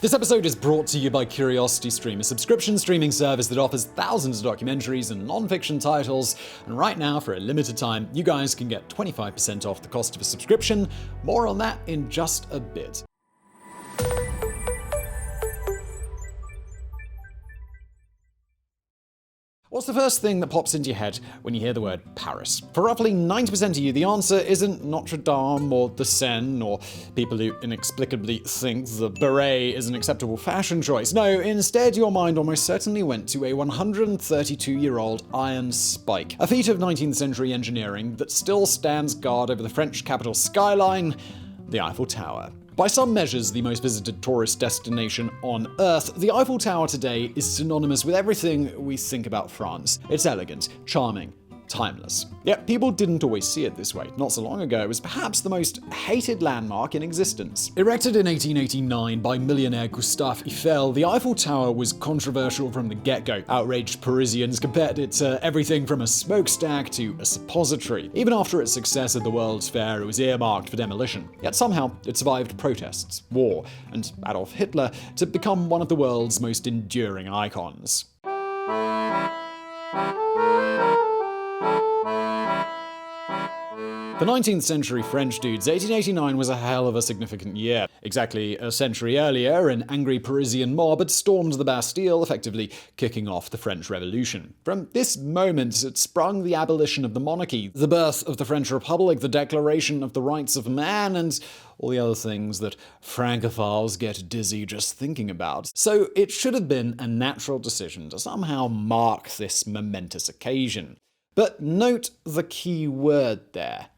This episode is brought to you by CuriosityStream, a subscription streaming service that offers thousands of documentaries and non-fiction titles. And right now, for a limited time, you guys can get 25% off the cost of a subscription. More on that in just a bit. What's the first thing that pops into your head when you hear the word Paris? For roughly 90% of you, the answer isn't Notre Dame or the Seine or people who inexplicably think the beret is an acceptable fashion choice. No, instead your mind almost certainly went to a 132-year-old iron spike, a feat of 19th century engineering that still stands guard over the French capital skyline, the Eiffel Tower. By some measures, the most visited tourist destination on Earth, the Eiffel Tower today is synonymous with everything we think about France. It's elegant, charming, timeless. Yet people didn't always see it this way. Not so long ago, it was perhaps the most hated landmark in existence. Erected in 1889 by millionaire Gustave Eiffel, the Eiffel Tower was controversial from the get-go. Outraged Parisians compared it to everything from a smokestack to a suppository. Even after its success at the World's Fair, it was earmarked for demolition. Yet somehow, it survived protests, war, and Adolf Hitler to become one of the world's most enduring icons. For 19th century French dudes, 1889 was a hell of a significant year. Exactly a century earlier, an angry Parisian mob had stormed the Bastille, effectively kicking off the French Revolution. From this moment, it sprung the abolition of the monarchy, the birth of the French Republic, the Declaration of the Rights of Man, and all the other things that Francophiles get dizzy just thinking about. So it should have been a natural decision to somehow mark this momentous occasion. But note the key word there.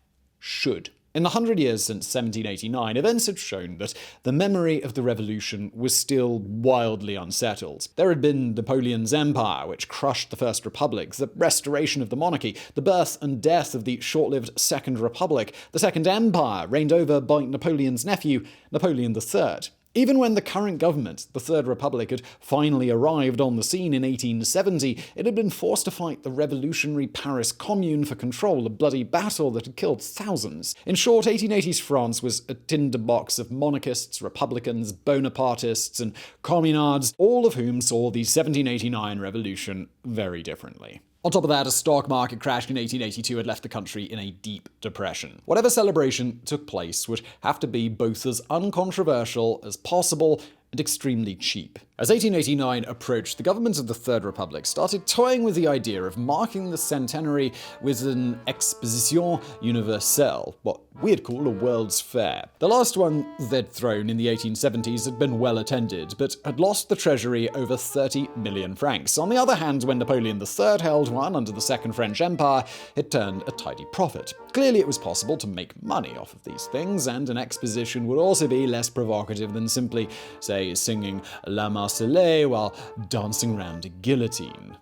Should. In the 100 years since 1789, events had shown that the memory of the revolution was still wildly unsettled. There had been Napoleon's empire, which crushed the First Republic, the restoration of the monarchy, the birth and death of the short-lived Second Republic, the Second Empire, reigned over by Napoleon's nephew, Napoleon III. Even when the current government, the Third Republic, had finally arrived on the scene in 1870, it had been forced to fight the revolutionary Paris Commune for control, a bloody battle that had killed thousands. In short, 1880s France was a tinderbox of monarchists, republicans, Bonapartists, and communards, all of whom saw the 1789 revolution very differently. On top of that, a stock market crash in 1882 had left the country in a deep depression. Whatever celebration took place would have to be both as uncontroversial as possible and extremely cheap. As 1889 approached, the government of the Third Republic started toying with the idea of marking the centenary with an exposition universelle, what we'd call a World's Fair. The last one they'd thrown in the 1870s had been well attended, but had lost the treasury over 30 million francs. On the other hand, when Napoleon III held one under the Second French Empire, it turned a tidy profit. Clearly it was possible to make money off of these things, and an exposition would also be less provocative than simply, say, singing La Marseillaise while dancing around a guillotine.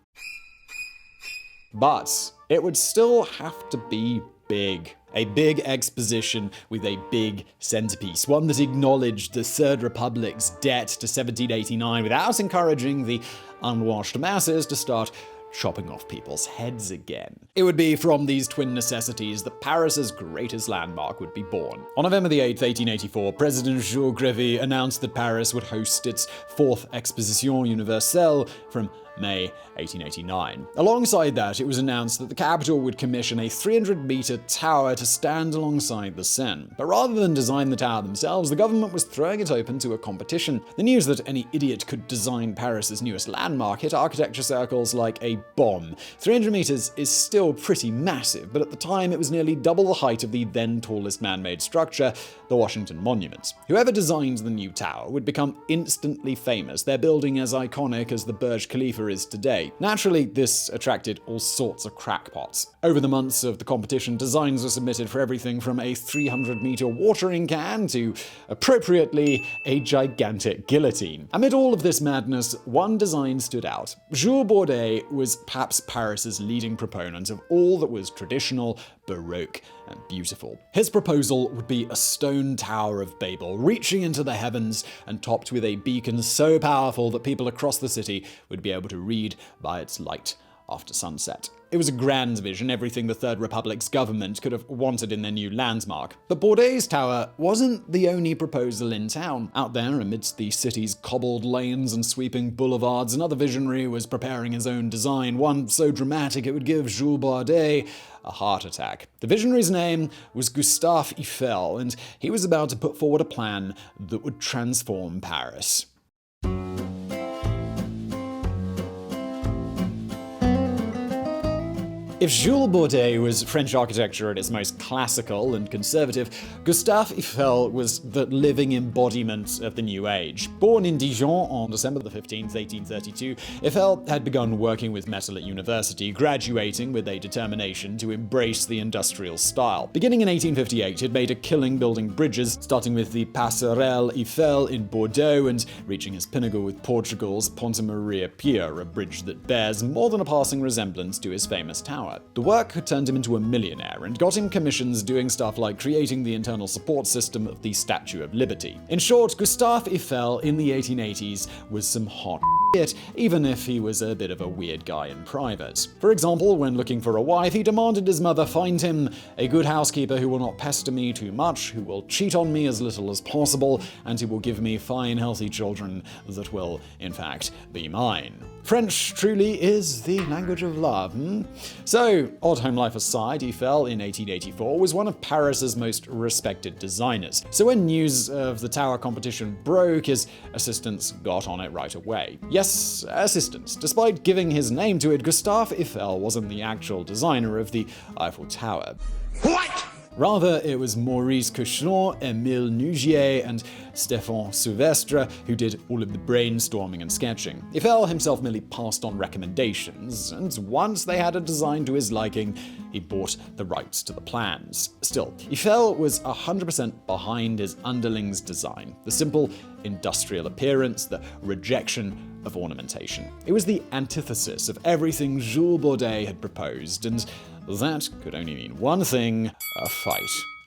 But it would still have to be big. A big exposition with a big centerpiece, one that acknowledged the Third Republic's debt to 1789 without encouraging the unwashed masses to start chopping off people's heads again. It would be from these twin necessities that Paris's greatest landmark would be born. On November 8, 1884, President Jules Grevy announced that Paris would host its fourth Exposition Universelle from May 1889. Alongside that, it was announced that the capital would commission a 300-meter tower to stand alongside the Seine. But rather than design the tower themselves, the government was throwing it open to a competition. The news that any idiot could design Paris's newest landmark hit architecture circles like a bomb. 300 meters is still pretty massive, but at the time it was nearly double the height of the then tallest man-made structure, the Washington Monument. Whoever designed the new tower would become instantly famous, their building as iconic as the Burj Khalifa is today. Naturally, this attracted all sorts of crackpots. Over the months of the competition, designs were submitted for everything from a 300-meter watering can to, appropriately, a gigantic guillotine. Amid all of this madness, one design stood out. Jules Bordet was perhaps Paris's leading proponent of all that was traditional, baroque, and beautiful. His proposal would be a stone Tower of Babel, reaching into the heavens and topped with a beacon so powerful that people across the city would be able to read by its light after sunset. It was a grand vision, everything the Third Republic's government could have wanted in their new landmark. But Bordet's tower wasn't the only proposal in town. Out there, amidst the city's cobbled lanes and sweeping boulevards, another visionary was preparing his own design, one so dramatic it would give Jules Bordet a heart attack. The visionary's name was Gustave Eiffel, and he was about to put forward a plan that would transform Paris. If Jules Bordet was French architecture at its most classical and conservative, Gustave Eiffel was the living embodiment of the New Age. Born in Dijon on December 15, 1832, Eiffel had begun working with metal at university, graduating with a determination to embrace the industrial style. Beginning in 1858, he'd made a killing building bridges, starting with the Passerelle Eiffel in Bordeaux and reaching his pinnacle with Portugal's Ponte Maria Pia, a bridge that bears more than a passing resemblance to his famous tower. The work had turned him into a millionaire and got him commissions doing stuff like creating the internal support system of the Statue of Liberty. In short, Gustave Eiffel in the 1880s was some hot shit, even if he was a bit of a weird guy in private. For example, when looking for a wife, he demanded his mother find him a good housekeeper who will not pester me too much, who will cheat on me as little as possible, and who will give me fine, healthy children that will, in fact, be mine. French truly is the language of love, So, odd home life aside, Eiffel in 1884 was one of Paris's most respected designers. So when news of the tower competition broke, his assistants got on it right away. Yes, assistants. Despite giving his name to it, Gustave Eiffel wasn't the actual designer of the Eiffel Tower. What? Rather, it was Maurice Couchon, Émile Nougier, and Stéphane Souvestre who did all of the brainstorming and sketching. Eiffel himself merely passed on recommendations, and once they had a design to his liking, he bought the rights to the plans. Still, Eiffel was 100% behind his underling's design. The simple industrial appearance, the rejection of ornamentation. It was the antithesis of everything Jules Bordet had proposed, and that could only mean one thing: a fight.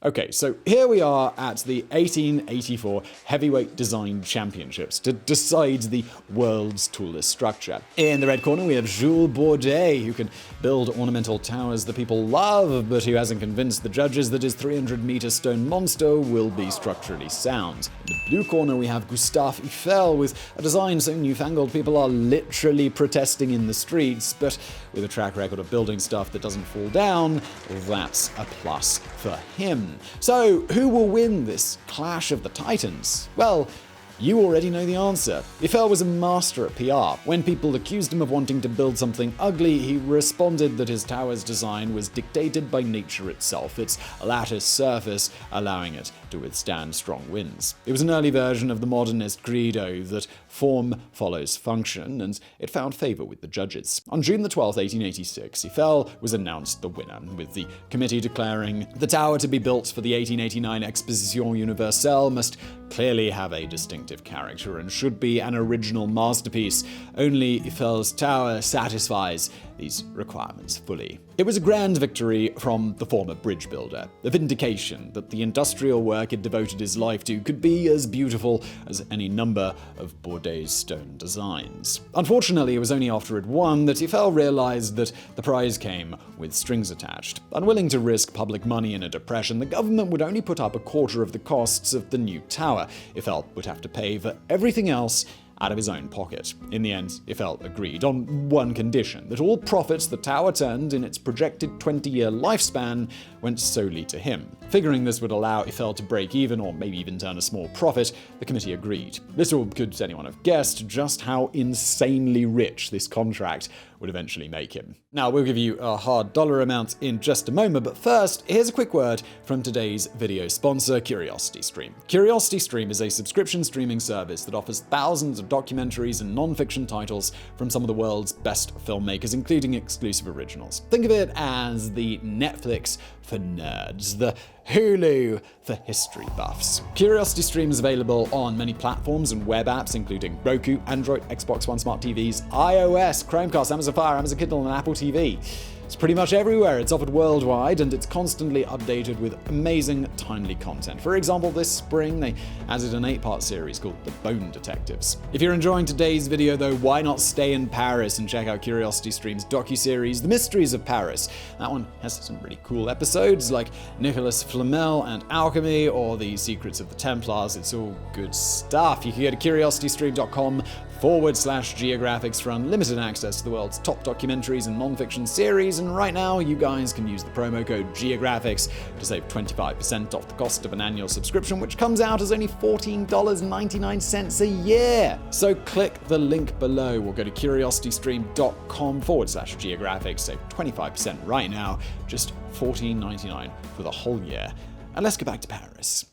Okay, so here we are at the 1884 Heavyweight Design Championships to decide the world's tallest structure. In the red corner, we have Jules Bordet, who can build ornamental towers that people love, but who hasn't convinced the judges that his 300-meter stone monster will be structurally sound. In the blue corner, we have Gustave Eiffel, with a design so newfangled people are literally protesting in the streets, but with a track record of building stuff that doesn't fall down, that's a plus for him. So, who will win this clash of the titans? Well, you already know the answer. Eiffel was a master at PR. When people accused him of wanting to build something ugly, he responded that his tower's design was dictated by nature itself, its lattice surface allowing it to withstand strong winds. It was an early version of the modernist credo that form follows function, and it found favor with the judges. On June the 12th, 1886, Eiffel was announced the winner, with the committee declaring the tower to be built for the 1889 Exposition Universelle must clearly have a distinctive character and should be an original masterpiece. Only Eiffel's tower satisfies these requirements fully. It was a grand victory from the former bridge builder, a vindication that the industrial work he'd devoted his life to could be as beautiful as any number of Bordet's stone designs. Unfortunately, it was only after it won that Eiffel realized that the prize came with strings attached. Unwilling to risk public money in a depression, the government would only put up a quarter of the costs of the new tower. Eiffel would have to pay for everything else out of his own pocket. In the end, Eiffel agreed on one condition: that all profits the tower turned in its projected 20-year lifespan went solely to him. Figuring this would allow Eiffel to break even, or maybe even turn a small profit, the committee agreed. Little could anyone have guessed just how insanely rich this contract would eventually make him. Now, we'll give you a hard dollar amount in just a moment, but first, here's a quick word from today's video sponsor, CuriosityStream. CuriosityStream is a subscription streaming service that offers thousands of documentaries and non-fiction titles from some of the world's best filmmakers, including exclusive originals. Think of it as the Netflix for nerds, the Hulu for history buffs. CuriosityStream is available on many platforms and web apps, including Roku, Android, Xbox One smart TVs, iOS, Chromecast, Amazon Fire, Amazon Kindle, and Apple TV. It's pretty much everywhere. It's offered worldwide, and it's constantly updated with amazing timely content. For example, this spring they added an 8-part series called The Bone Detectives. If you're enjoying today's video though, why not stay in Paris and check out CuriosityStream's docuseries The Mysteries of Paris. That one has some really cool episodes like Nicolas Flamel and Alchemy or The Secrets of the Templars. It's all good stuff. You can go to curiositystream.com/geographics for unlimited access to the world's top documentaries and non-fiction series, and right now you guys can use the promo code GEOGRAPHICS to save 25% off the cost of an annual subscription, which comes out as only $14.99 a year. So click the link below or go to curiositystream.com/geographics, save 25% right now, just $14.99 for the whole year. And let's get back to Paris.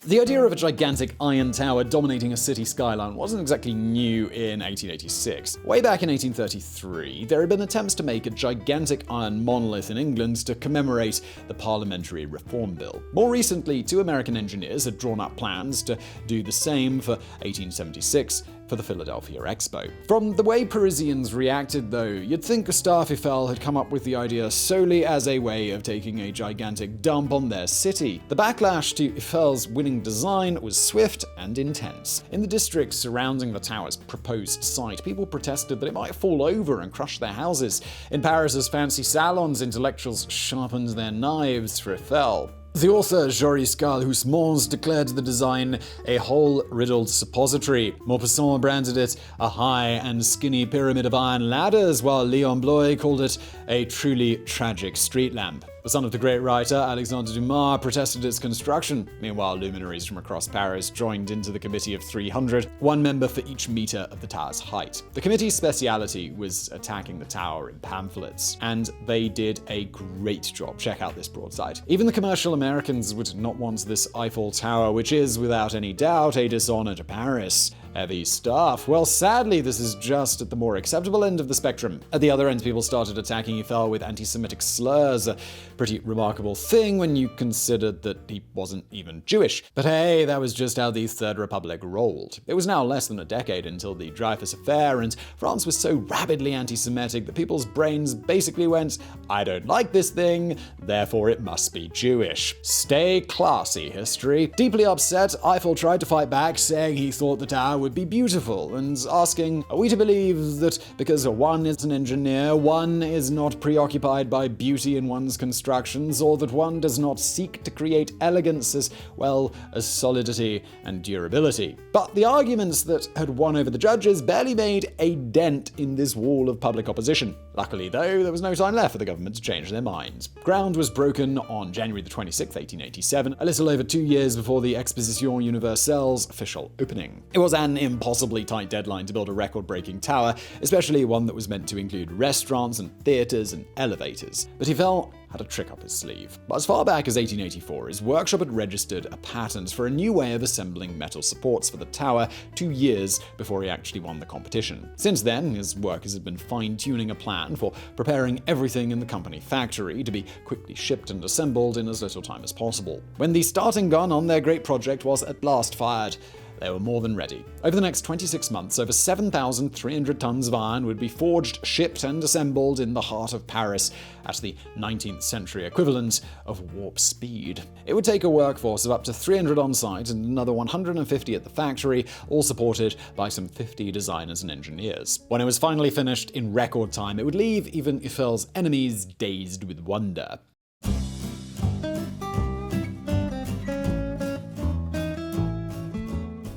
The idea of a gigantic iron tower dominating a city skyline wasn't exactly new in 1886. Way back in 1833, there had been attempts to make a gigantic iron monolith in England to commemorate the Parliamentary Reform Bill. More recently, 2 American engineers had drawn up plans to do the same for 1876 for the Philadelphia Expo. From the way Parisians reacted, though, you'd think Gustave Eiffel had come up with the idea solely as a way of taking a gigantic dump on their city. The backlash to Eiffel's winning design was swift and intense. In the district surrounding the tower's proposed site, people protested that it might fall over and crush their houses. In Paris's fancy salons, intellectuals sharpened their knives for Eiffel. The author Joris Carl Husmans declared the design a hole-riddled suppository. Maupassant branded it a high and skinny pyramid of iron ladders, while Léon Bloy called it a truly tragic street lamp. The son of the great writer, Alexandre Dumas, protested its construction. Meanwhile, luminaries from across Paris joined into the Committee of 300, 1 member for each meter of the tower's height. The committee's speciality was attacking the tower in pamphlets, and they did a great job. Check out this broadside. Even the commercial Americans would not want this Eiffel Tower, which is, without any doubt, a dishonor to Paris. Heavy stuff. Well, sadly, this is just at the more acceptable end of the spectrum. At the other end, people started attacking Eiffel with anti-Semitic slurs, a pretty remarkable thing when you considered that he wasn't even Jewish. But hey, that was just how the Third Republic rolled. It was now less than a decade until the Dreyfus Affair, and France was so rabidly anti-Semitic that people's brains basically went, I don't like this thing, therefore it must be Jewish. Stay classy, history. Deeply upset, Eiffel tried to fight back, saying he thought the tower would be beautiful, and asking, are we to believe that because one is an engineer, one is not preoccupied by beauty in one's constructions, or that one does not seek to create elegance as well as solidity and durability? But the arguments that had won over the judges barely made a dent in this wall of public opposition. Luckily, though, there was no time left for the government to change their minds. Ground was broken on January 26, 1887, a little over 2 years before the Exposition Universelle's official opening. It was an impossibly tight deadline to build a record-breaking tower, especially one that was meant to include restaurants and theaters and elevators. But Eiffel had a trick up his sleeve. But as far back as 1884, his workshop had registered a patent for a new way of assembling metal supports for the tower 2 years before he actually won the competition. Since then, his workers had been fine-tuning a plan for preparing everything in the company factory to be quickly shipped and assembled in as little time as possible. When the starting gun on their great project was at last fired, they were more than ready. Over the next 26 months, over 7,300 tons of iron would be forged, shipped, and assembled in the heart of Paris at the 19th century equivalent of warp speed. It would take a workforce of up to 300 on site and another 150 at the factory, all supported by some 50 designers and engineers. When it was finally finished in record time, it would leave even Eiffel's enemies dazed with wonder.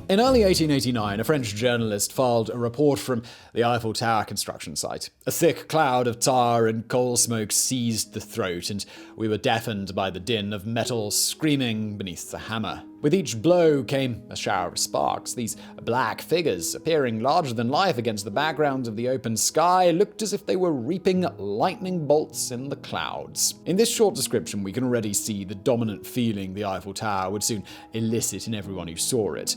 In early 1889, a French journalist filed a report from the Eiffel Tower construction site. A thick cloud of tar and coal smoke seized the throat, and we were deafened by the din of metal screaming beneath the hammer. With each blow came a shower of sparks. These black figures, appearing larger than life against the background of the open sky, looked as if they were reaping lightning bolts in the clouds. In this short description, we can already see the dominant feeling the Eiffel Tower would soon elicit in everyone who saw it.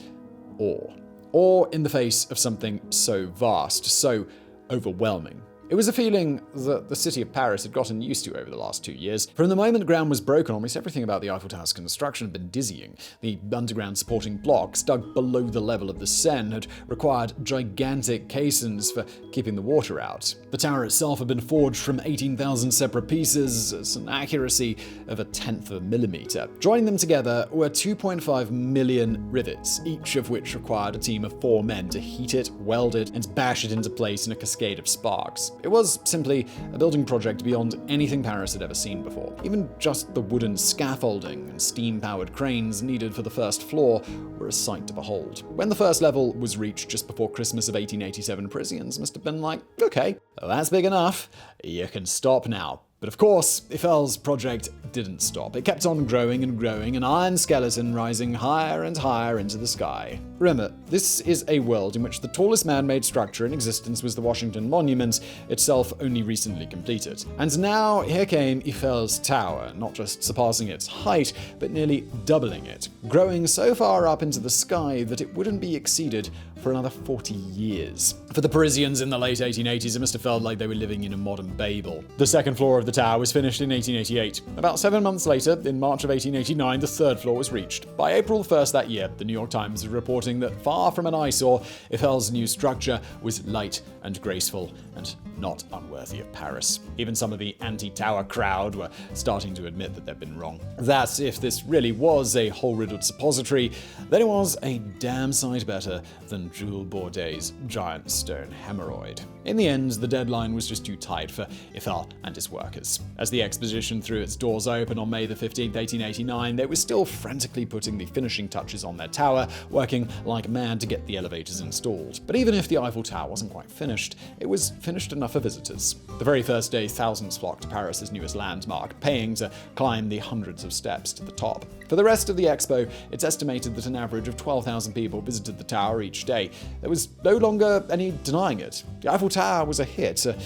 Awe in the face of something so vast, so overwhelming. It was a feeling that the city of Paris had gotten used to over the last 2 years. From the moment ground was broken, almost everything about the Eiffel Tower's construction had been dizzying. The underground supporting blocks, dug below the level of the Seine, had required gigantic caissons for keeping the water out. The tower itself had been forged from 18,000 separate pieces at an accuracy of 1/10 of a millimeter. Joining them together were 2.5 million rivets, each of which required a team of 4 men to heat it, weld it, and bash it into place in a cascade of sparks. It was simply a building project beyond anything Paris had ever seen before. Even just the wooden scaffolding and steam-powered cranes needed for the first floor were a sight to behold. When the first level was reached just before Christmas of 1887, Parisians must have been like, okay, that's big enough, you can stop now. But of course, Eiffel's project didn't stop. It kept on growing and growing, an iron skeleton rising higher and higher into the sky. Remember, this is a world in which the tallest man-made structure in existence was the Washington Monument, itself only recently completed. And now here came Eiffel's tower, not just surpassing its height, but nearly doubling it, growing so far up into the sky that it wouldn't be exceeded for another 40 years. For the Parisians in the late 1880s, it must have felt like they were living in a modern Babel. The second floor of the tower was finished in 1888. About 7 months later, in March of 1889, the third floor was reached. By April 1st that year, the New York Times was reporting that far from an eyesore, Eiffel's new structure was light and graceful and not unworthy of Paris. Even some of the anti-tower crowd were starting to admit that they'd been wrong. That if this really was a hole-riddled suppository, then it was a damn sight better than Jules Bourdais' giant stone hemorrhoid. In the end, the deadline was just too tight for Eiffel and his workers. As the exposition threw its doors open on May the 15th, 1889, they were still frantically putting the finishing touches on their tower, working like mad to get the elevators installed. But even if the Eiffel Tower wasn't quite finished, it was finished enough for visitors. The very first day, thousands flocked to Paris's newest landmark, paying to climb the hundreds of steps to the top. For the rest of the expo, it's estimated that an average of 12,000 people visited the tower each day. There was no longer any denying it. The Eiffel Tower was a hit, a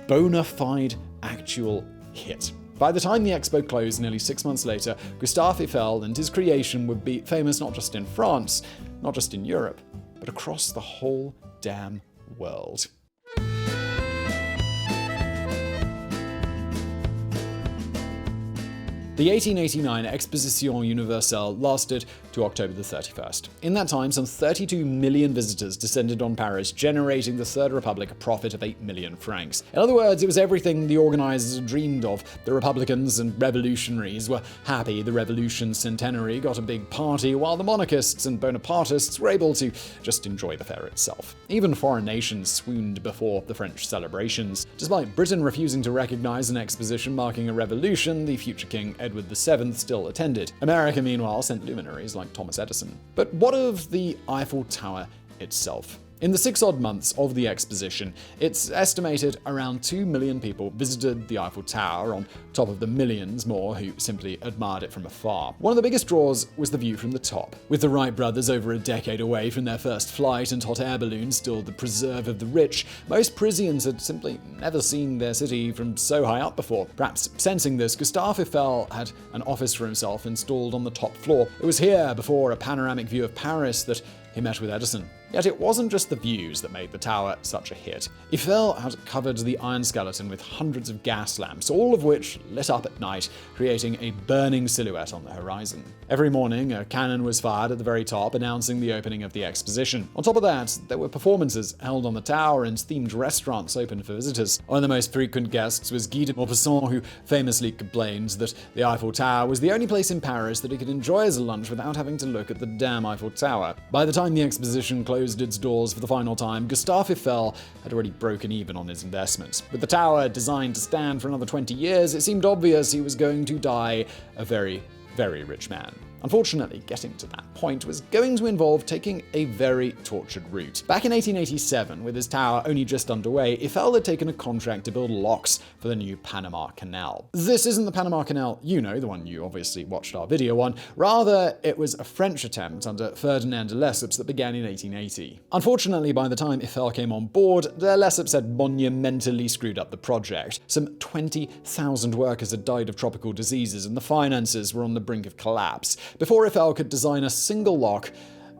bona fide, actual hit. By the time the expo closed nearly 6 months later, Gustave Eiffel and his creation would be famous not just in France, not just in Europe, but across the whole damn world. The 1889 Exposition Universelle lasted to October the 31st. In that time, some 32 million visitors descended on Paris, generating the Third Republic a profit of 8 million francs. In other words, it was everything the organizers dreamed of. The Republicans and revolutionaries were happy the revolution's centenary got a big party, while the monarchists and Bonapartists were able to just enjoy the fair itself. Even foreign nations swooned before the French celebrations. Despite Britain refusing to recognize an exposition marking a revolution, the future King Edward VII still attended. America, meanwhile, sent luminaries like Thomas Edison. But what of the Eiffel Tower itself? In the 6 odd months of the exposition, it's estimated around 2 million people visited the Eiffel Tower, on top of the millions more who simply admired it from afar. One of the biggest draws was the view from the top. With the Wright brothers over a decade away from their first flight and hot air balloons still the preserve of the rich, most Parisians had simply never seen their city from so high up before. Perhaps sensing this, Gustave Eiffel had an office for himself installed on the top floor. It was here, before a panoramic view of Paris, that he met with Edison. Yet it wasn't just the views that made the tower such a hit. Eiffel had covered the iron skeleton with hundreds of gas lamps, all of which lit up at night, creating a burning silhouette on the horizon. Every morning, a cannon was fired at the very top, announcing the opening of the exposition. On top of that, there were performances held on the tower and themed restaurants open for visitors. One of the most frequent guests was Guy de Maupassant, who famously complained that the Eiffel Tower was the only place in Paris that he could enjoy as a lunch without having to look at the damn Eiffel Tower. By the time the exposition closed its doors for the final time, Gustave Eiffel had already broken even on his investments. With the tower designed to stand for another 20 years, it seemed obvious he was going to die a very, very rich man. Unfortunately, getting to that point was going to involve taking a very tortured route. Back in 1887, with his tower only just underway, Eiffel had taken a contract to build locks for the new Panama Canal. This isn't the Panama Canal you know, the one you obviously watched our video on. Rather, it was a French attempt under Ferdinand de Lesseps that began in 1880. Unfortunately, by the time Eiffel came on board, de Lesseps had monumentally screwed up the project. Some 20,000 workers had died of tropical diseases, and the finances were on the brink of collapse. Before Eiffel could design a single lock,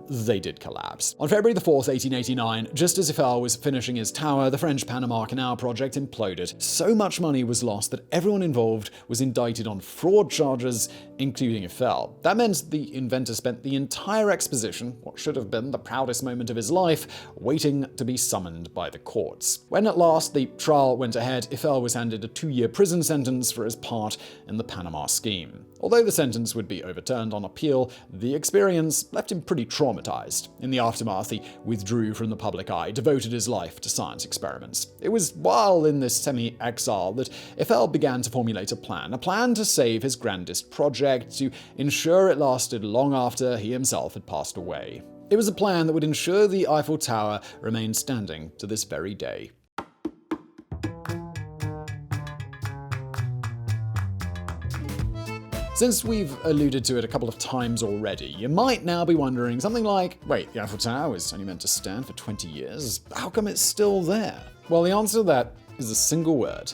they did collapse. On February 4th, 1889, just as Eiffel was finishing his tower, the French Panama Canal project imploded. So much money was lost that everyone involved was indicted on fraud charges, including Eiffel. That meant the inventor spent the entire exposition, what should have been the proudest moment of his life, waiting to be summoned by the courts. When at last the trial went ahead, Eiffel was handed a 2-year prison sentence for his part in the Panama scheme. Although the sentence would be overturned on appeal, the experience left him pretty traumatized. In the aftermath, he withdrew from the public eye, devoted his life to science experiments. It was while in this semi-exile that Eiffel began to formulate a plan to save his grandest project, to ensure it lasted long after he himself had passed away. It was a plan that would ensure the Eiffel Tower remained standing to this very day. Since we've alluded to it a couple of times already, you might now be wondering something like, wait, the Eiffel Tower was only meant to stand for 20 years? How come it's still there? Well, the answer to that is a single word: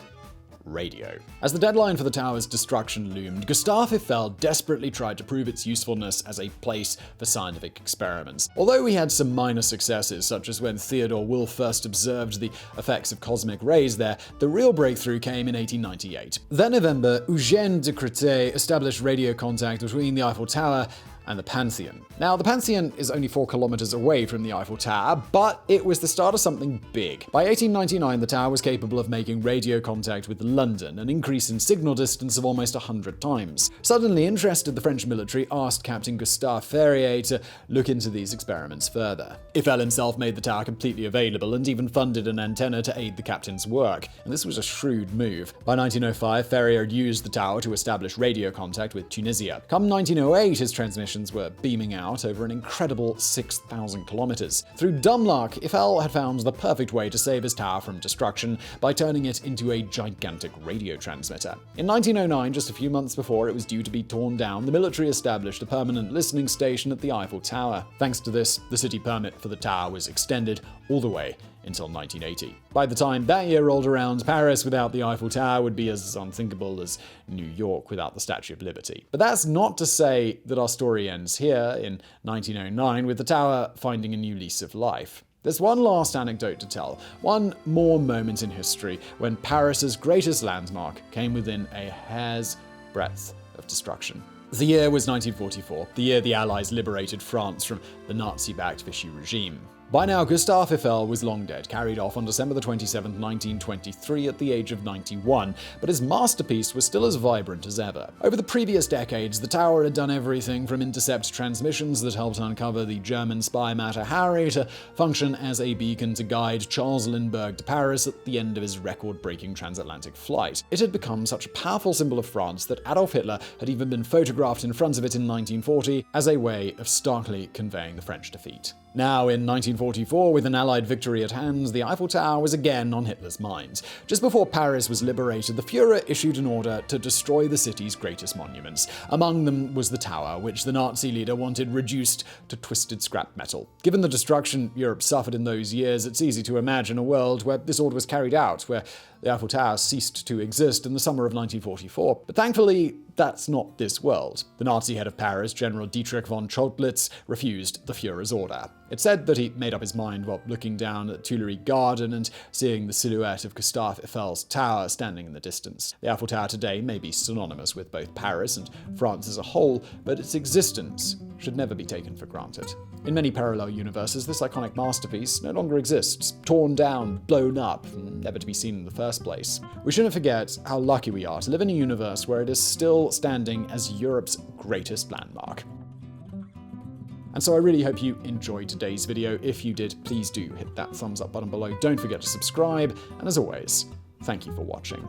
radio. As the deadline for the tower's destruction loomed, Gustave Eiffel desperately tried to prove its usefulness as a place for scientific experiments. Although he had some minor successes, such as when Theodore Wolff first observed the effects of cosmic rays there, the real breakthrough came in 1898. That November, Eugène de Créteil established radio contact between the Eiffel Tower and the Pantheon. Now, the Pantheon is only 4 kilometers away from the Eiffel Tower, but it was the start of something big. By 1899, the tower was capable of making radio contact with London, an increase in signal distance of almost 100 times. Suddenly interested, the French military asked Captain Gustave Eiffel to look into these experiments further. Eiffel himself made the tower completely available and even funded an antenna to aid the captain's work. And this was a shrewd move. By 1905, Ferrier had used the tower to establish radio contact with Tunisia. Come 1908, his transmission were beaming out over an incredible 6,000 kilometers. Through dumb luck, Eiffel had found the perfect way to save his tower from destruction by turning it into a gigantic radio transmitter. In 1909, just a few months before it was due to be torn down, the military established a permanent listening station at the Eiffel Tower. Thanks to this, the city permit for the tower was extended all the way until 1980. By the time that year rolled around, Paris without the Eiffel Tower would be as unthinkable as New York without the Statue of Liberty. But that's not to say that our story ends here in 1909 with the tower finding a new lease of life. There's one last anecdote to tell, one more moment in history when Paris's greatest landmark came within a hair's breadth of destruction. The year was 1944, the year the Allies liberated France from the Nazi-backed Vichy regime. By now, Gustave Eiffel was long dead, carried off on December 27, 1923 at the age of 91, but his masterpiece was still as vibrant as ever. Over the previous decades, the tower had done everything from intercept transmissions that helped uncover the German spy Mata Hari to function as a beacon to guide Charles Lindbergh to Paris at the end of his record-breaking transatlantic flight. It had become such a powerful symbol of France that Adolf Hitler had even been photographed in front of it in 1940 as a way of starkly conveying the French defeat. Now, in 1944, with an Allied victory at hand, the Eiffel Tower was again on Hitler's mind. Just before Paris was liberated, the Führer issued an order to destroy the city's greatest monuments. Among them was the tower, which the Nazi leader wanted reduced to twisted scrap metal. Given the destruction Europe suffered in those years, it's easy to imagine a world where this order was carried out, where the Eiffel Tower ceased to exist in the summer of 1944. But thankfully, that's not this world. The Nazi head of Paris, General Dietrich von Chotlitz, refused the Führer's order. It's said that he made up his mind while looking down at the Tuileries Garden and seeing the silhouette of Gustave Eiffel's tower standing in the distance. The Eiffel Tower today may be synonymous with both Paris and France as a whole, but its existence should never be taken for granted. In many parallel universes, this iconic masterpiece no longer exists, torn down, blown up, never to be seen in the first place. We shouldn't forget how lucky we are to live in a universe where it is still standing as Europe's greatest landmark. And so I really hope you enjoyed today's video. If you did, please do hit that thumbs up button below. Don't forget to subscribe. And as always, thank you for watching.